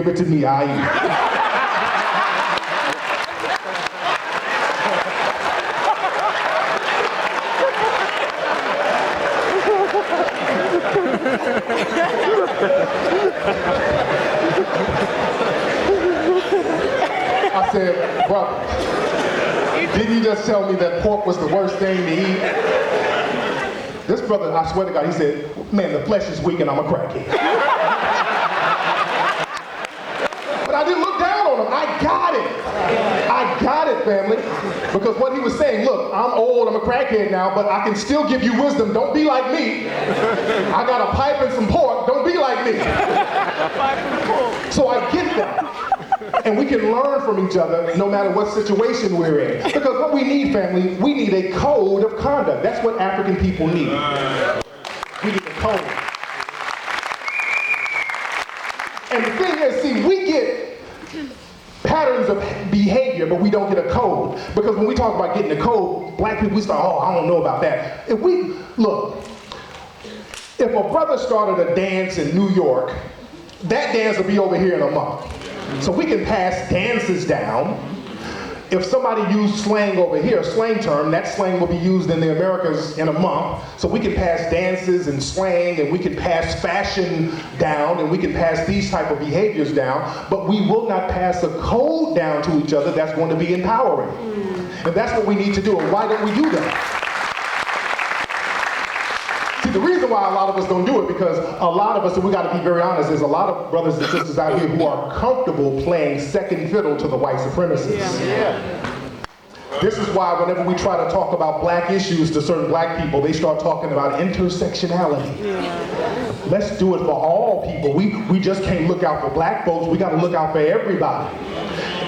give it to me, I eat. I said, brother, didn't you just tell me that pork was the worst thing to eat? This brother, I swear to God, he said, man, the flesh is weak and I'm a crackhead. But I didn't look down on him. I got it. I got it, family. Because what he was saying, look, I'm old, I'm a crackhead now, but I can still give you wisdom. Don't be like me. I got a pipe and some pork. Don't be like me. So I get that. And we can learn from each other no matter what situation we're in. Because what we need, family, we need a code of conduct. That's what African people need. We need a code. And the thing is, see, we get patterns of behavior, but we don't get a code. Because when we talk about getting a code, black people, we start, oh, I don't know about that. If a brother started a dance in New York, that dance will be over here in a month. So we can pass dances down. If somebody used slang over here, a slang term, that slang will be used in the Americas in a month. So we can pass dances and slang, and we can pass fashion down, and we can pass these type of behaviors down, but we will not pass a code down to each other that's going to be empowering. And that's what we need to do. And why don't we do that? See, the reason why a lot of us don't do it, because a lot of us, and we got to be very honest, there's a lot of brothers and sisters out here who are comfortable playing second fiddle to the white supremacists. Yeah. This is why whenever we try to talk about black issues to certain black people, they start talking about intersectionality. Yeah. Let's do it for all people. We just can't look out for black folks, we got to look out for everybody.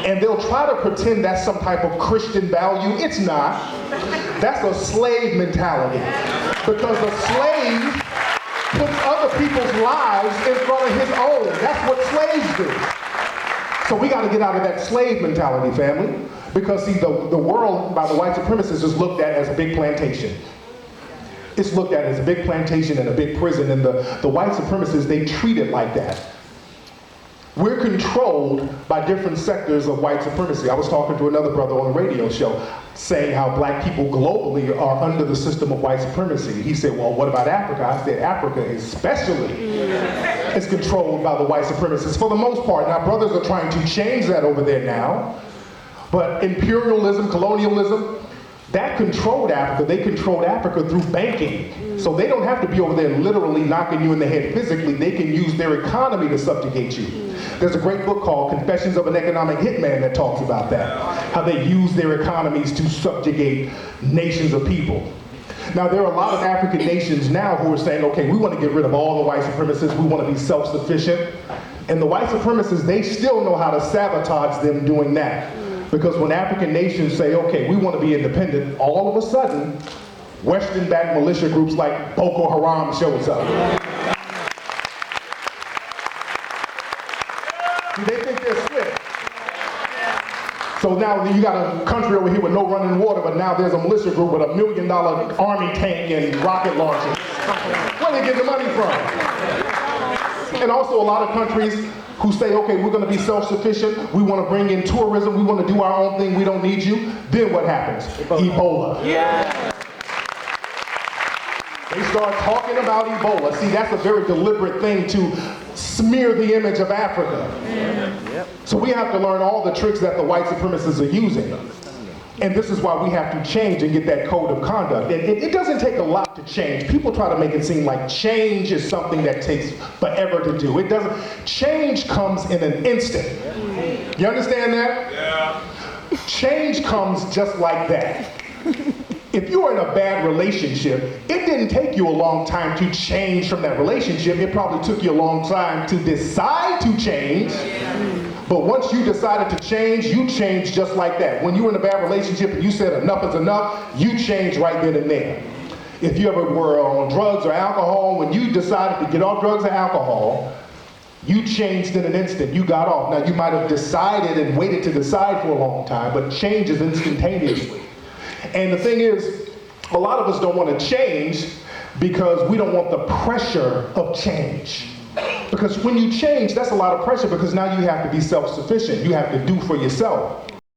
And they'll try to pretend that's some type of Christian value. It's not. That's a slave mentality. Because a slave puts other people's lives in front of his own. That's what slaves do. So we got to get out of that slave mentality, family. Because see, the world by the white supremacists is looked at as a big plantation. It's looked at as a big plantation and a big prison, and the white supremacists, they treat it like that. We're controlled by different sectors of white supremacy. I was talking to another brother on a radio show saying how black people globally are under the system of white supremacy. He said, well, what about Africa? I said, Africa especially is controlled by the white supremacists for the most part. Now, brothers are trying to change that over there now, but imperialism, colonialism, that controlled Africa. They controlled Africa through banking. So they don't have to be over there literally knocking you in the head physically. They can use their economy to subjugate you. There's a great book called Confessions of an Economic Hitman that talks about that. How they use their economies to subjugate nations of people. Now there are a lot of African nations now who are saying, okay, we want to get rid of all the white supremacists. We want to be self-sufficient. And the white supremacists, they still know how to sabotage them doing that. Because when African nations say, okay, we want to be independent, all of a sudden, Western-backed militia groups like Boko Haram shows up. See, they think they're slick. So now you got a country over here with no running water, but now there's a militia group with $1 million army tank and rocket launchers. Where are they getting the money from? And also a lot of countries who say, okay, we're going to be self-sufficient, we want to bring in tourism, we want to do our own thing, we don't need you. Then what happens? Ebola. Yeah. They start talking about Ebola. See, that's a very deliberate thing to smear the image of Africa. Yeah. So we have to learn all the tricks that the white supremacists are using. And this is why we have to change and get that code of conduct. And it doesn't take a lot to change. People try to make it seem like change is something that takes forever to do. It doesn't. Change comes in an instant. You understand that? Yeah. Change comes just like that. If you were in a bad relationship, it didn't take you a long time to change from that relationship. It probably took you a long time to decide to change. But once you decided to change, you changed just like that. When you were in a bad relationship and you said enough is enough, you changed right then and there. If you ever were on drugs or alcohol, when you decided to get off drugs or alcohol, you changed in an instant. You got off. Now you might have decided and waited to decide for a long time, but change is instantaneously. And the thing is, a lot of us don't want to change because we don't want the pressure of change. Because when you change, that's a lot of pressure because now you have to be self-sufficient. You have to do for yourself.